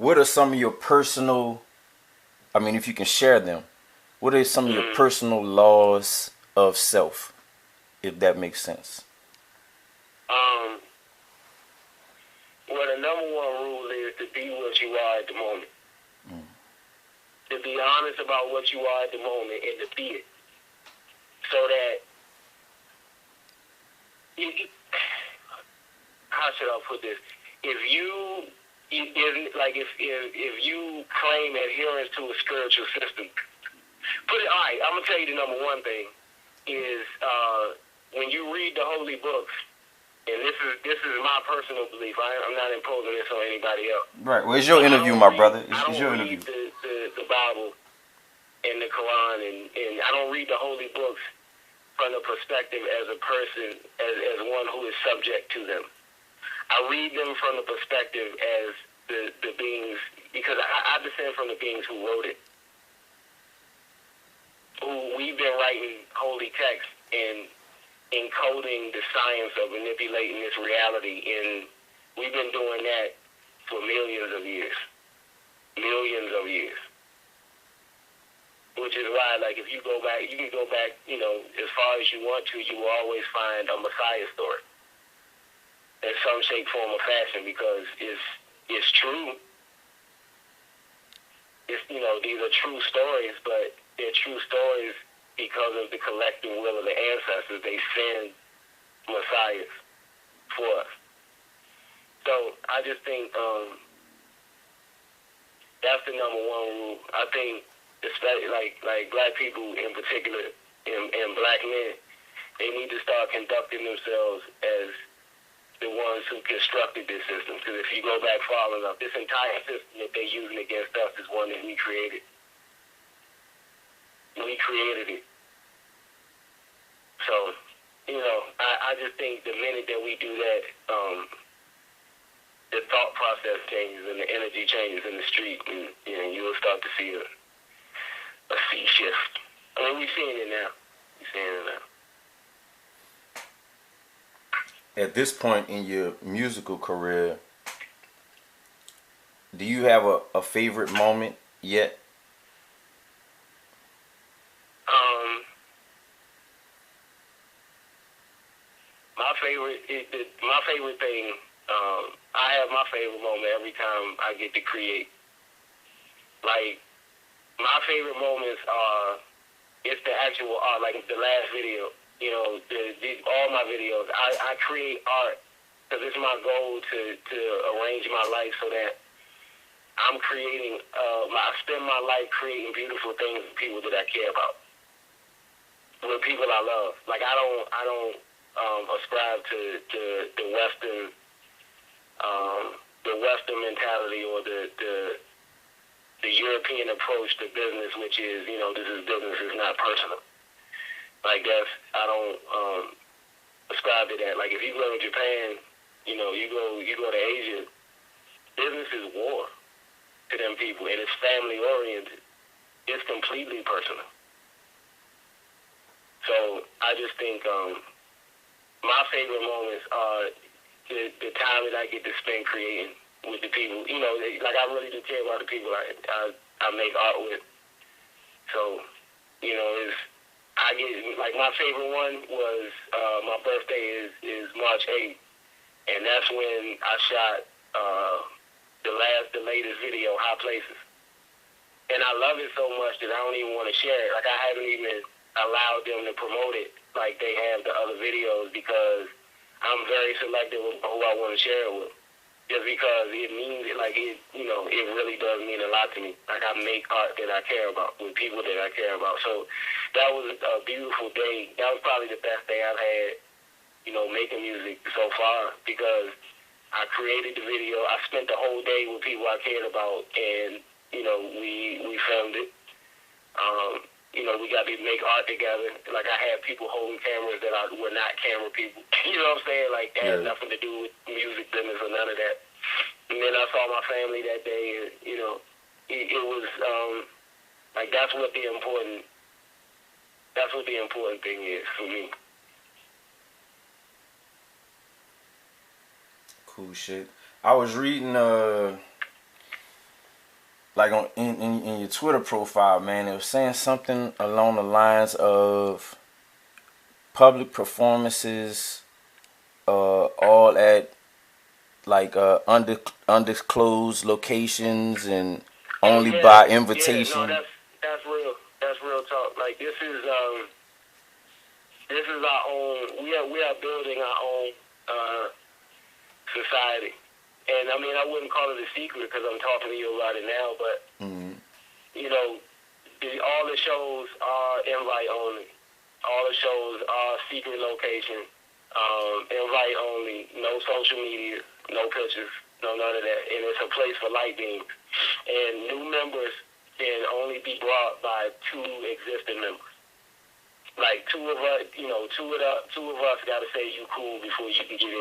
what are some of your personal, I mean, if you can share them, what are some of your personal laws of self, if that makes sense? Well, the number one rule is to be what you are at the moment. To be honest about what you are at the moment and to be it. So that, how should I put this? If you claim adherence to a spiritual system, all right, I'm going to tell you the number one thing is when you read the holy books, and this is my personal belief. I'm not imposing this on anybody else. Right. Well, it's your interview, my brother. It's your interview. I don't read the Bible and the Quran, and I don't read the holy books from the perspective as a person, as one who is subject to them. I read them from the perspective as the beings, because I descend from the beings who wrote it. We've been writing holy text and encoding the science of manipulating this reality, and we've been doing that for millions of years. Which is why, like, if you go back, you can go back, as far as you want to, you will always find a Messiah story in some shape, form, or fashion, because it's true. These are true stories, but they're true stories because of the collective will of the ancestors. They send messiahs for us. So I just think that's the number one rule. I think, especially like black people in particular, and black men, they need to start conducting themselves as the ones who constructed this system. Because if you go back far enough, this entire system that they're using against us is one that we created. We created it. So, I just think the minute that we do that, the thought process changes and the energy changes in the street, and you will start to see a sea shift. I mean, we're seeing it now. At this point in your musical career, do you have a favorite moment yet? My favorite thing, I have my favorite moment every time I get to create. Like, my favorite moments are, it's the actual art, like the last video, all my videos. I create art because it's my goal to arrange my life so that I'm creating, I spend my life creating beautiful things with people that I care about, with people I love. Like, I don't ascribe to the Western mentality or the European approach to business, which is, this is business, it's not personal. Like, I don't ascribe to that. Like, if you go to Japan, you go to Asia, business is war to them people, and it's family oriented. It's completely personal. So I just think my favorite moments are the time that I get to spend creating with the people. Like, I really do care about the people I make art with. So, I get, like, my favorite one was, my birthday is March 8th, and that's when I shot the latest video, High Places. And I love it so much that I don't even want to share it. Like, I haven't even allowed them to promote it like they have the other videos, because I'm very selective with who I want to share it with. Just because it means it, like, it really does mean a lot to me. Like, I make art that I care about with people that I care about. So that was a beautiful day. That was probably the best day I've had, making music so far, because I created the video. I spent the whole day with people I cared about, and, we filmed it. We got to make art together. Like, I had people holding cameras that were not camera people. You know what I'm saying? Like, that had nothing to do with music business or none of that. And then I saw my family that day, and, it was, like, that's what the important thing is for me. Cool shit. I was reading like on in your Twitter profile, man, it was saying something along the lines of public performances, all at like undisclosed locations and only by invitation. Yeah, no, that's real. That's real talk. Like this is our own. We are building our own society, and I mean I wouldn't call it a secret because I'm talking to you about it now, but you know, all the shows are invite only. All the shows are secret location, invite only, no social media, no pictures, no none of that, and it's a place for light beams. And new members can only be brought by 2 existing members. Like 2 of us, you know, two of us got to say you cool before you can get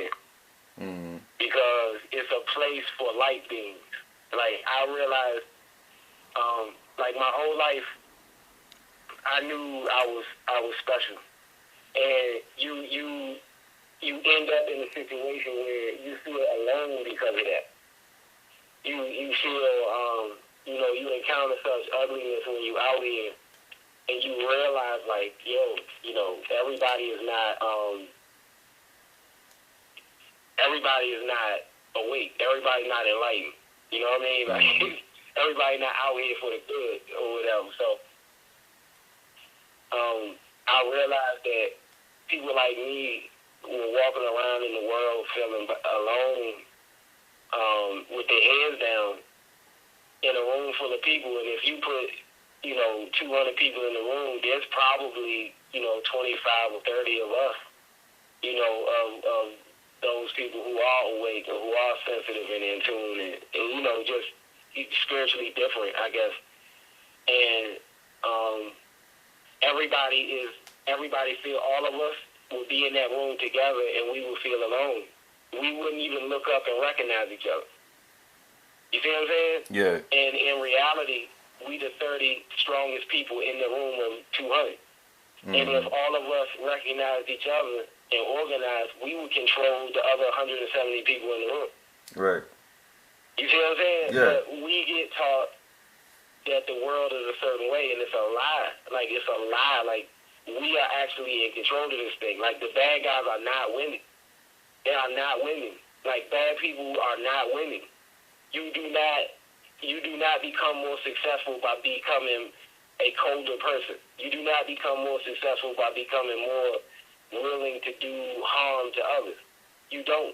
in, because it's a place for light beings. Like I realized, like my whole life, I knew I was special, and you end up in a situation where you feel alone because of that. You feel you know, you encounter such ugliness when you out here, and you realize like, yo, you know, everybody is not awake. Everybody's not enlightened. You know what I mean? Like everybody not out here for the good or whatever. So I realized that people like me were walking around in the world feeling alone, with their heads down in a room full of people. And if you put, you know, 200 people in the room, there's probably, you know, 25 or 30 of us, you know, of those people who are awake and who are sensitive and in tune and you know, just spiritually different, I guess. And everybody feel, all of us would be in that room together and we would feel alone. We wouldn't even look up and recognize each other. You see what I'm saying? Yeah. And in reality, we the 30 strongest people in the room of 200. And if all of us recognized each other and organized, we would control the other 170 people in the room. Right. You see what I'm saying? Yeah. But we get taught that the world is a certain way, and it's a lie. Like, it's a lie. Like, we are actually in control of this thing. Like, the bad guys are not winning. They are not winning. Like, bad people are not winning. You do not become more successful by becoming a colder person. You do not become more successful by becoming more willing to do harm to others. You don't.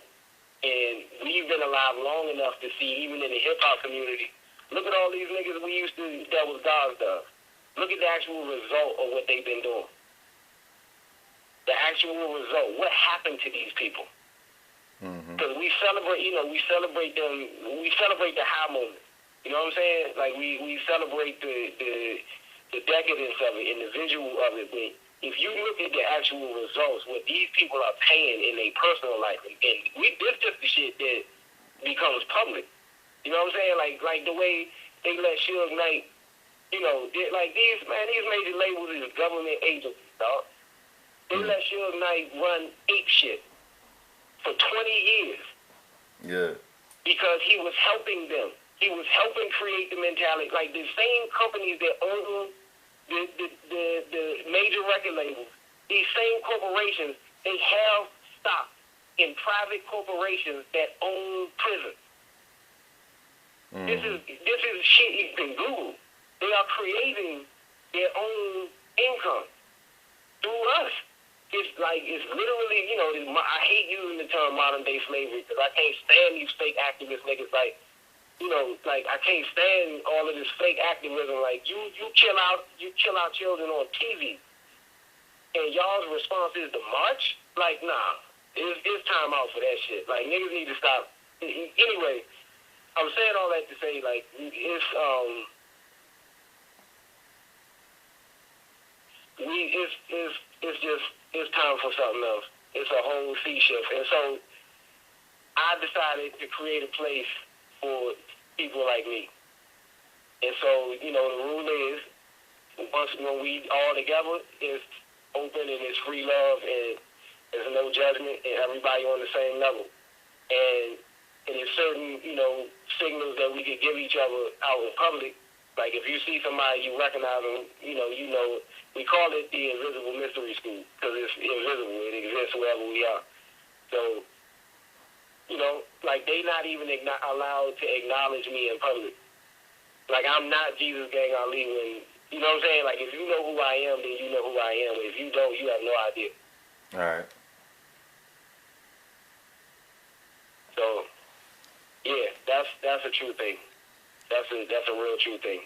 And we've been alive long enough to see, even in the hip-hop community, look at all these niggas we used to, that was God's stuff. Look at the actual result of what they've been doing. The actual result. What happened to these people? Because we celebrate, you know, we celebrate the high moments. You know what I'm saying? Like, we celebrate the decadence of it and the visual of it. But if you look at the actual results, what these people are paying in their personal life, and this just the shit that becomes public. You know what I'm saying? Like the way they let Suge Knight, you know, like these major labels is government agencies, dog. They let Suge Knight run ape shit for 20 years. Yeah. Because he was helping them. He was helping create the mentality. Like the same companies that own the major record labels, these same corporations, they have stock in private corporations that own prisons. This is shit you can Google. They are creating their own income through us. It's like, it's literally, you know, I hate using the term modern day slavery because I can't stand these fake activist niggas. Like, you know, like I can't stand all of this fake activism. Like you kill out children on TV, and y'all's response is to march. Like, nah, it's time out for that shit. Like, niggas need to stop. Anyway, I'm saying all that to say, like, it's time for something else. It's a whole sea shift. And so I decided to create a place for people like me. And so, you know, the rule is, when we all together, it's open and it's free love and there's no judgment and everybody on the same level. And and there's certain, signals that we could give each other out in public. Like if you see somebody, you recognize them, we call it the invisible mystery school because it's invisible. It exists wherever we are. So, like they not even allowed to acknowledge me in public. Like I'm not Jesusgang Ali when, you know what I'm saying? Like if you know who I am, then you know who I am. If you don't, you have no idea. All right. So, yeah, that's a true thing. That's a real true thing.